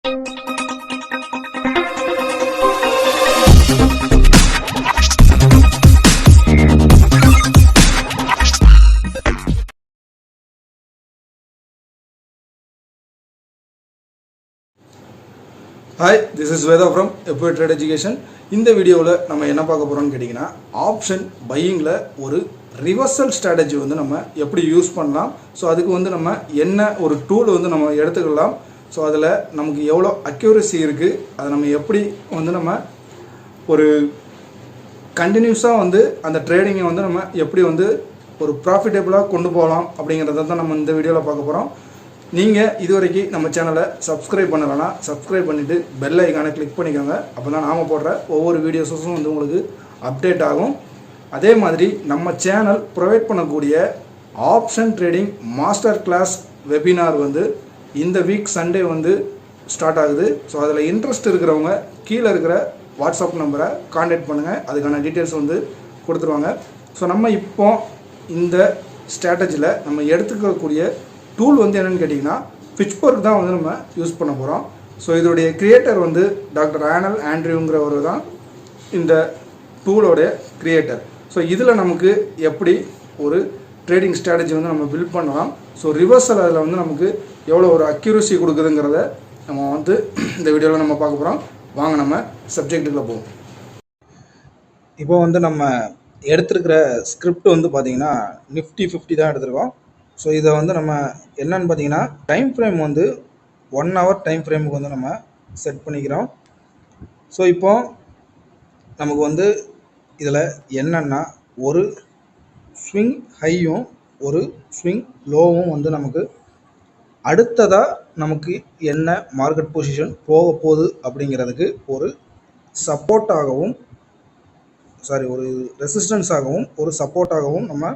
Hi, this is Veda from Epoet Trade Education. இந்த வீடியோவில் நம்ம என்ன பார்க்க போகிறோம்னு கேட்டிங்கன்னா ஆப்ஷன் பையிங்கில் ஒரு ரிவர்சல் ஸ்ட்ராட்டஜி வந்து நம்ம எப்படி யூஸ் பண்ணலாம். ஸோ அதுக்கு வந்து நம்ம என்ன ஒரு டூல் வந்து நம்ம எடுத்துக்கலாம். ஸோ அதில் நமக்கு எவ்வளோ அக்யூரசி இருக்குது, அதை நம்ம எப்படி வந்து நம்ம ஒரு கண்டினியூஸாக வந்து அந்த ட்ரேடிங்கை வந்து நம்ம எப்படி வந்து ஒரு ப்ராஃபிட்டபுளாக கொண்டு போகலாம் அப்படிங்கிறத தான் நம்ம இந்த வீடியோவில் பார்க்க போகிறோம். நீங்கள் இதுவரைக்கும் நம்ம சேனலை சப்ஸ்கிரைப் பண்ணலைன்னா சப்ஸ்கிரைப் பண்ணிவிட்டு பெல் ஐக்கானை கிளிக் பண்ணிக்கோங்க. அப்போ தான் நாம் போடுற ஒவ்வொரு வீடியோஸும் வந்து உங்களுக்கு அப்டேட் ஆகும். அதே மாதிரி நம்ம சேனல் ப்ரொவைட் பண்ணக்கூடிய option trading master class webinar வந்து இந்த வீக் சண்டே வந்து ஸ்டார்ட் ஆகுது. ஸோ அதில் இன்ட்ரெஸ்ட் இருக்கிறவங்க கீழே இருக்கிற வாட்ஸ்அப் நம்பரை கான்டாக்ட் பண்ணுங்கள். அதுக்கான டீட்டெயில்ஸ் வந்து கொடுத்துருவாங்க. ஸோ நம்ம இப்போ இந்த ஸ்ட்ராட்டஜியில் நம்ம எடுத்துக்கக்கூடிய டூல் வந்து என்னென்னு கேட்டிங்கன்னா பிட்ச்பர்க் தான் வந்து நம்ம யூஸ் பண்ண போகிறோம். ஸோ இதோடைய கிரியேட்டர் வந்து டாக்டர் ஆனல் ஆண்ட்ரியூங்கிறவர் தான் இந்த டூலோடைய கிரியேட்டர். ஸோ இதில் நமக்கு எப்படி ஒரு ட்ரேடிங் ஸ்ட்ராட்டஜி வந்து நம்ம பில்ட் பண்ணலாம். ஸோ ரிவர்சல் அதில் வந்து நமக்கு எவ்வளோ ஒரு அக்யூரசி கொடுக்குதுங்கிறத நம்ம வந்து இந்த வீடியோவில் நம்ம பார்க்க போகிறோம். வாங்க நம்ம சப்ஜெக்ட்டுக்குள்ளே போவோம். இப்போ வந்து நம்ம எடுத்துருக்கிற ஸ்கிரிப்ட் வந்து பார்த்திங்கன்னா நிஃப்டி 50 தான் எடுத்திருக்கோம். ஸோ இதை வந்து நம்ம என்னன்னு பார்த்தீங்கன்னா டைம் ஃப்ரேம் வந்து 1 hour டைம் ஃப்ரேமுக்கு வந்து நம்ம செட் பண்ணிக்கிறோம். ஸோ இப்போ நமக்கு வந்து இதில் என்னென்னா ஒரு ஸ்விங் ஹையும் ஒரு ஸ்விங் லோவும் வந்து நமக்கு அடுத்ததாக நமக்கு என்ன மார்க்கெட் பொசிஷன் போக போகுது அப்படிங்கிறதுக்கு ஒரு சப்போர்ட்டாகவும் ஒரு ரெசிஸ்டன்ஸாகவும் ஒரு சப்போர்ட்டாகவும் நம்ம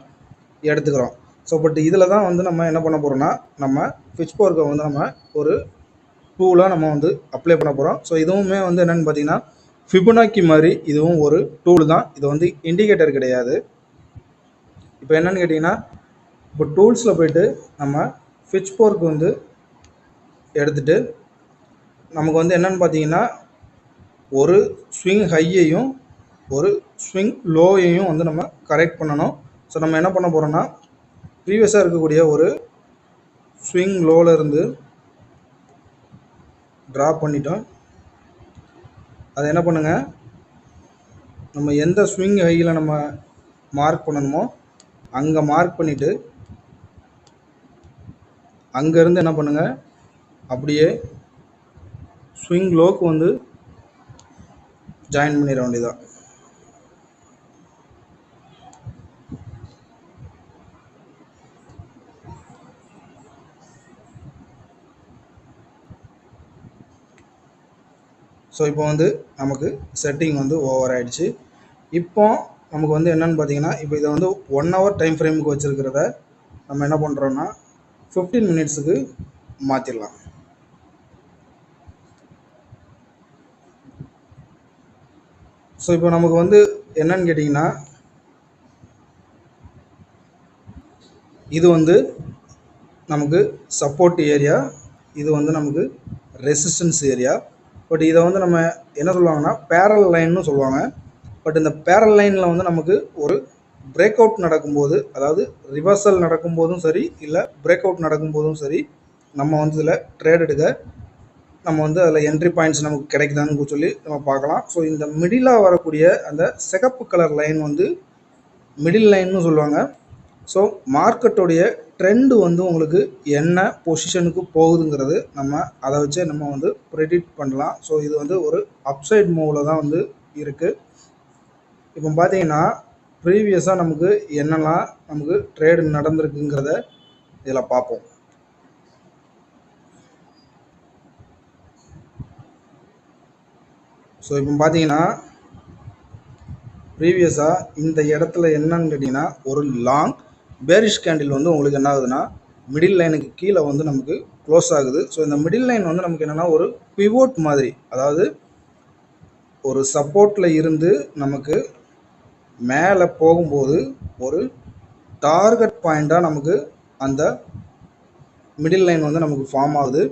எடுத்துக்கிறோம். ஸோ பட் இதில் தான் வந்து நம்ம என்ன பண்ண போகிறோம்னா நம்ம பிட்ச்பர்க்கை வந்து நம்ம ஒரு டூலாக நம்ம வந்து அப்ளை பண்ண போகிறோம். ஸோ இதுவுமே வந்து என்னென்னு பார்த்தீங்கன்னா ஃபிபொனாக்கி மாதிரி இதுவும் ஒரு டூல் தான். இது வந்து இண்டிகேட்டர் கிடையாது. இப்போ என்னென்னு கேட்டிங்கன்னா இப்போ டூல்ஸில் போய்ட்டு நம்ம பிட்ச்பர்க் வந்து எடுத்துகிட்டு நமக்கு வந்து என்னென்னு பார்த்தீங்கன்னா ஒரு ஸ்விங் ஹையையும் ஒரு ஸ்விங் லோயையும் வந்து நம்ம கரெக்ட் பண்ணணும். ஸோ நம்ம என்ன பண்ண போகிறோம்னா ப்ரீவியஸாக இருக்கக்கூடிய ஒரு ஸ்விங் லோவில் இருந்து ட்ரா பண்ணிட்டோம். அதை என்ன பண்ணுங்கள், நம்ம எந்த ஸ்விங் ஹையில் நம்ம மார்க் பண்ணணுமோ அங்கே மார்க் பண்ணிவிட்டு அங்கேருந்து என்ன பண்ணுங்கள் அப்படியே ஸ்விங் லோக்கு வந்து ஜாயின் பண்ணிட வேண்டியதான். ஸோ இப்போ வந்து நமக்கு செட்டிங் வந்து ஓவர் ஆகிடுச்சு. இப்போ நமக்கு வந்து என்னென்னு பார்த்தீங்கன்னா இப்போ இதை வந்து 1 hour டைம் ஃப்ரேமுக்கு வச்சுருக்கிறத நம்ம என்ன பண்ணுறோன்னா 15 minutesக்கு மாற்றிடலாம். ஸோ இப்போ நமக்கு வந்து என்னன்னு கேட்டிங்கன்னா இது வந்து நமக்கு சப்போர்ட் ஏரியா, இது வந்து நமக்கு ரெசிஸ்டன்ஸ் ஏரியா. பட் இதை வந்து நம்ம என்ன சொல்லுவாங்கன்னா பேரல் லைன்னு சொல்லுவாங்க. பட் இந்த பேரல் லைனில் வந்து நமக்கு ஒரு பிரேக் அவுட் நடக்கும்போது, அதாவது ரிவர்சல் நடக்கும்போதும் சரி இல்லை பிரேக் அவுட் நடக்கும்போதும் சரி, நம்ம வந்து இதில் ட்ரேட் எடுக்க நம்ம வந்து அதில் என்ட்ரி பாயிண்ட்ஸ் நமக்கு கிடைக்குதான்னு சொல்லி நம்ம பார்க்கலாம். ஸோ இந்த மிடிலாக வரக்கூடிய அந்த சிகப்பு கலர் லைன் வந்து மிடில் லைன்னு சொல்லுவாங்க. ஸோ மார்க்கெட்டோடைய ட்ரெண்டு வந்து உங்களுக்கு என்ன பொசிஷனுக்கு போகுதுங்கிறது நம்ம அதை வச்சே நம்ம வந்து ப்ரெடிக்ட் பண்ணலாம். ஸோ இது வந்து ஒரு அப்சைட் மூவில் தான் வந்து இருக்குது. இப்போ பார்த்தீங்கன்னா ப்ரீவியஸாக நமக்கு என்னெல்லாம் நமக்கு ட்ரேடு நடந்திருக்குங்கிறத இதில் பார்ப்போம். ஸோ இப்போ பார்த்தீங்கன்னா ப்ரீவியஸாக இந்த இடத்துல என்னன்னு கேட்டிங்கன்னா ஒரு லாங் பேரிஷ் கேண்டில் வந்து உங்களுக்கு என்ன ஆகுதுன்னா மிடில் லைனுக்கு கீழே வந்து நமக்கு க்ளோஸ் ஆகுது. ஸோ இந்த மிடில் லைன் வந்து நமக்கு என்னென்னா ஒரு பிவோட் மாதிரி, அதாவது ஒரு சப்போர்ட்டில் இருந்து நமக்கு மேலே போகும்போது ஒரு டார்கெட் பாயிண்ட்டாக நமக்கு அந்த மிடில் லைன் வந்து நமக்கு ஃபார்ம் ஆகுது.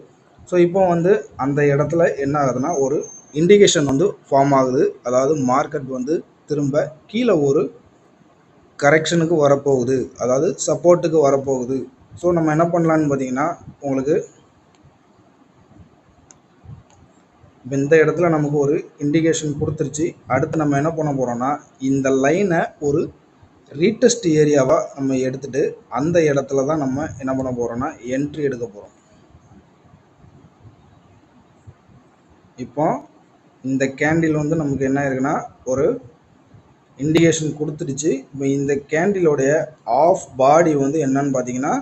ஸோ இப்போ வந்து அந்த இடத்துல என்ன ஆகுதுன்னா ஒரு இண்டிகேஷன் வந்து ஃபார்ம் ஆகுது. அதாவது மார்க்கெட் வந்து திரும்ப கீழே ஒரு கரெக்ஷனுக்கு வரப்போகுது, அதாவது சப்போர்ட்டுக்கு வரப்போகுது. ஸோ நம்ம என்ன பண்ணலான்னு பார்த்தீங்கன்னா உங்களுக்கு இந்த இடத்துல நமக்கு ஒரு இண்டிகேஷன் கொடுத்துருச்சு. அடுத்து நம்ம என்ன பண்ண போகிறோம்னா இந்த லைனை ஒரு ரீடெஸ்ட் ஏரியாவாக நம்ம எடுத்துகிட்டு அந்த இடத்துல தான் நம்ம என்ன பண்ண போகிறோம்னா என்ட்ரி எடுக்க போகிறோம். இப்போ இந்த கேண்டில் வந்து நமக்கு என்ன இருக்குன்னா ஒரு இண்டிகேஷன் கொடுத்துடுச்சு. இப்போ இந்த கேண்டிலோடைய ஆஃப் பாடி வந்து என்னன்னு பார்த்தீங்கன்னா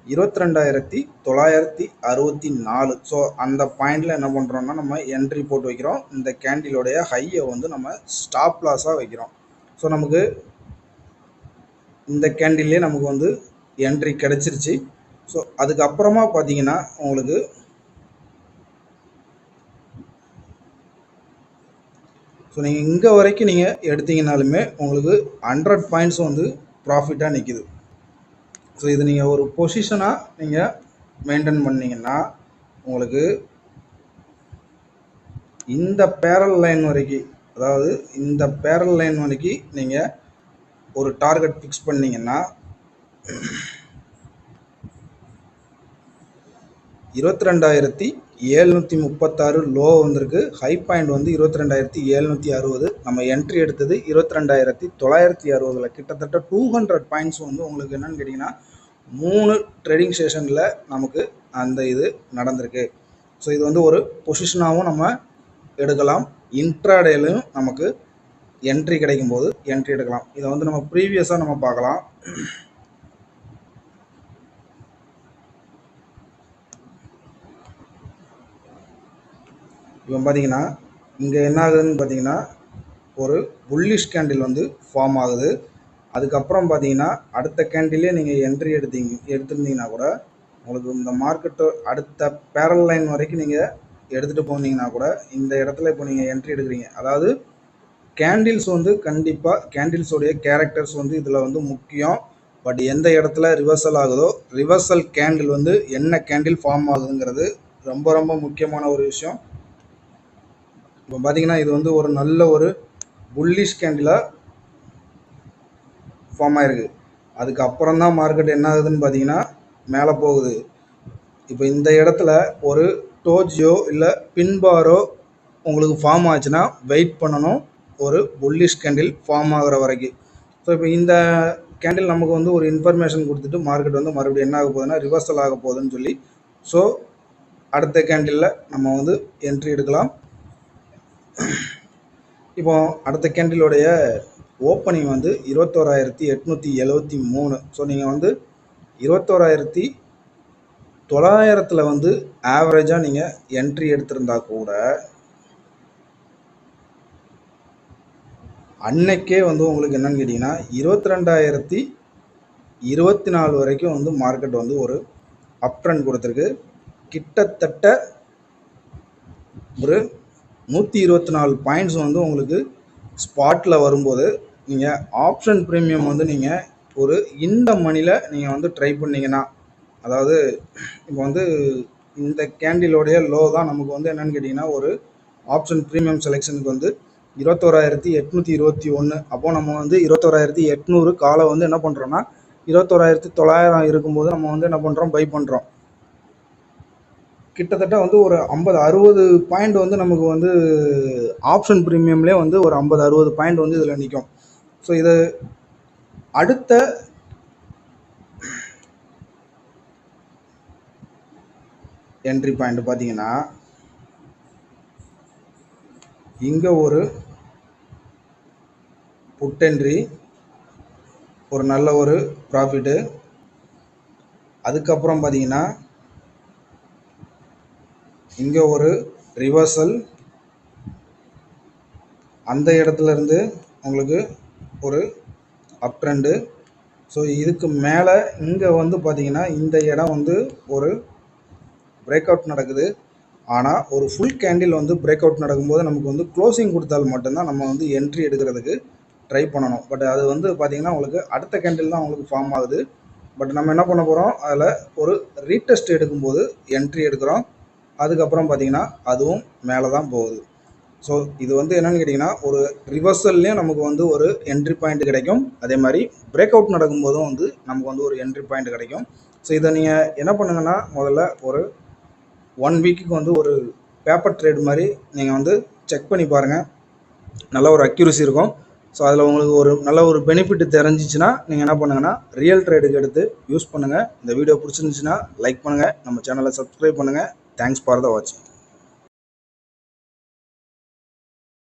22,964. ஸோ அந்த பாயிண்டில் என்ன பண்ணுறோம்னா நம்ம என்ட்ரி போட்டு வைக்கிறோம். இந்த கேண்டிலோடைய ஹையை வந்து நம்ம ஸ்டாப் லாஸாக வைக்கிறோம். ஸோ நமக்கு இந்த கேண்டில்லே நமக்கு வந்து என்ட்ரி கிடச்சிருச்சு. ஸோ அதுக்கப்புறமா பார்த்தீங்கன்னா உங்களுக்கு ஸோ நீங்கள் இங்கே வரைக்கும் நீங்கள் எடுத்தீங்கனாலுமே உங்களுக்கு 100 பாயிண்ட்ஸ் வந்து ப்ராஃபிட்டாக நிற்கிது. ஸோ இது நீங்கள் ஒரு பொசிஷனாக நீங்கள் மெயின்டைன் பண்ணிங்கன்னா உங்களுக்கு இந்த பேரல் லைன் வரைக்கும், அதாவது இந்த பேரல் லைன் வரைக்கும் நீங்கள் ஒரு டார்கெட் ஃபிக்ஸ் பண்ணிங்கன்னா 22,736 லோ வந்திருக்கு. ஹை பாயிண்ட் வந்து 22,760. நம்ம என்ட்ரி எடுத்தது 22,960. கிட்டத்தட்ட 200 பாயிண்ட்ஸ் வந்து உங்களுக்கு என்னன்னு கேட்டிங்கன்னா 3 ட்ரேடிங் செஷனில் நமக்கு அந்த இது நடந்திருக்கு. ஸோ இது வந்து ஒரு பொசிஷனாகவும் நம்ம எடுக்கலாம், இன்ட்ராடேலையும் நமக்கு என்ட்ரி கிடைக்கும் போது என்ட்ரி எடுக்கலாம். இதை வந்து நம்ம ப்ரீவியஸாக நம்ம பார்க்கலாம். இப்போ பார்த்தீங்கன்னா இங்கே என்ன ஆகுதுன்னு பார்த்தீங்கன்னா ஒரு புல்லிஷ் கேண்டில் வந்து ஃபார்ம் ஆகுது. அதுக்கப்புறம் பார்த்தீங்கன்னா அடுத்த கேண்டிலே நீங்கள் என்ட்ரி எடுத்திருந்தீங்கன்னா கூட உங்களுக்கு இந்த மார்க்கெட்டு அடுத்த பேரல் லைன் வரைக்கும் நீங்கள் எடுத்துகிட்டு போனீங்கன்னா கூட இந்த இடத்துல இப்போ நீங்கள் என்ட்ரி எடுக்கிறீங்க. அதாவது கேண்டில்ஸ் வந்து கண்டிப்பாக கேண்டில்ஸோடைய கேரக்டர்ஸ் வந்து இதில் வந்து முக்கியம். பட் எந்த இடத்துல ரிவர்சல் ஆகுதோ ரிவர்சல் கேண்டில் வந்து என்ன கேண்டில் ஃபார்ம் ஆகுதுங்கிறது ரொம்ப ரொம்ப முக்கியமான ஒரு விஷயம். இப்போ பார்த்தீங்கன்னா இது வந்து ஒரு நல்ல ஒரு புல்லிஷ் கேண்டிலாக ஃபார்ம் ஆகிருக்கு. அதுக்கப்புறம் தான் மார்க்கெட் என்ன ஆகுதுன்னு பார்த்தீங்கன்னா மேலே போகுது. இப்போ இந்த இடத்துல ஒரு டோஜியோ இல்லை பின்பாரோ உங்களுக்கு ஃபார்ம் ஆச்சுன்னா வெயிட் பண்ணணும் ஒரு புல்லிஷ் கேண்டில் ஃபார்ம் ஆகிற வரைக்கும். ஸோ இப்போ இந்த கேண்டில் நமக்கு வந்து ஒரு இன்ஃபர்மேஷன் கொடுத்துட்டு மார்க்கெட் வந்து மறுபடியும் என்ன ஆக போகுதுன்னா ரிவர்சல் ஆக போகுதுன்னு சொல்லி ஸோ அடுத்த கேண்டிலில் நம்ம வந்து என்ட்ரி எடுக்கலாம். இப்போ அடுத்த கேண்டிலோடைய ஓப்பனிங் வந்து 21,873. ஸோ நீங்கள் வந்து 21,900 வந்து ஆவரேஜாக நீங்கள் என்ட்ரி எடுத்திருந்தா கூட அன்னைக்கே வந்து உங்களுக்கு என்னன்னு கேட்டிங்கன்னா 22,024 வரைக்கும் வந்து மார்க்கெட் வந்து ஒரு அப் ட்ரெண்ட் கொடுத்துருக்கு. கிட்டத்தட்ட ஒரு 124 பாயிண்ட்ஸ் வந்து உங்களுக்கு ஸ்பாட்டில் வரும்போது நீங்கள் ஆப்ஷன் ப்ரீமியம் வந்து நீங்கள் ஒரு இந்த மணியில் நீங்கள் வந்து ட்ரை பண்ணிங்கன்னா, அதாவது இப்போ வந்து இந்த கேண்டிலோடைய லோ தான் நமக்கு வந்து என்னென்னு கேட்டிங்கன்னா ஒரு ஆப்ஷன் ப்ரீமியம் செலெக்ஷனுக்கு வந்து 21,821. அப்போது நம்ம வந்து 21,800 காலை வந்து என்ன பண்ணுறோன்னா 21,900 இருக்கும்போது நம்ம வந்து என்ன பண்ணுறோம் பை பண்ணுறோம். கிட்டத்தட்ட வந்து ஒரு 50-60 பாயிண்ட் வந்து நமக்கு வந்து ஆப்ஷன் ப்ரீமியம்லேயே வந்து ஒரு 50-60 பாயிண்ட் வந்து இதில் நிற்கும். ஸோ இது அடுத்த என்ட்ரி பாயிண்ட் பார்த்தீங்கன்னா இங்கே ஒரு புட் என்ட்ரி, ஒரு நல்ல ஒரு ப்ராஃபிட்டு. அதுக்கப்புறம் பார்த்தீங்கன்னா இங்கே ஒரு ரிவர்சல், அந்த இடத்துல இருந்து உங்களுக்கு ஒரு அப் ட்ரெண்டு. ஸோ இதுக்கு மேலே இங்கே வந்து பார்த்தீங்கன்னா இந்த இடம் வந்து ஒரு பிரேக் அவுட் நடக்குது. ஆனால் ஒரு ஃபுல் கேண்டில் வந்து பிரேக் அவுட் நடக்கும்போது நமக்கு வந்து க்ளோசிங் கொடுத்தால் மட்டும்தான் நம்ம வந்து என்ட்ரி எடுக்கிறதுக்கு ட்ரை பண்ணணும். பட் அது வந்து பார்த்திங்கன்னா உங்களுக்கு அடுத்த கேண்டில் தான் உங்களுக்கு ஃபார்ம் ஆகுது. பட் நம்ம என்ன பண்ண போகிறோம், அதில் ஒரு ரீடெஸ்ட் எடுக்கும்போது என்ட்ரி எடுக்கிறோம். அதுக்கப்புறம் பார்த்தீங்கன்னா அதுவும் மேலே தான் போகுது. ஸோ இது வந்து என்னென்னு கேட்டிங்கன்னா ஒரு ரிவர்சல்லையும் நமக்கு வந்து ஒரு என்ட்ரி பாயிண்ட் கிடைக்கும், அதே மாதிரி பிரேக் அவுட் நடக்கும்போதும் வந்து நமக்கு வந்து ஒரு என்ட்ரி பாயிண்ட் கிடைக்கும். ஸோ இதை நீங்கள் என்ன பண்ணுங்கன்னா முதல்ல ஒரு 1 வீக்குக்கு வந்து ஒரு பேப்பர் ட்ரேட் மாதிரி நீங்கள் வந்து செக் பண்ணி பாருங்கள், நல்ல ஒரு அக்யூரசி இருக்கும். ஸோ அதில் உங்களுக்கு ஒரு நல்ல ஒரு பெனிஃபிட் தெரிஞ்சிச்சுன்னா நீங்கள் என்ன பண்ணுங்கன்னா ரியல் ட்ரேடுக்கு எடுத்து யூஸ் பண்ணுங்கள். இந்த வீடியோ பிடிச்சிருந்துச்சுன்னா லைக் பண்ணுங்கள், நம்ம சேனலை சப்ஸ்கிரைப் பண்ணுங்கள். தேங்க்ஸ் ஃபார் த வாட்சிங்.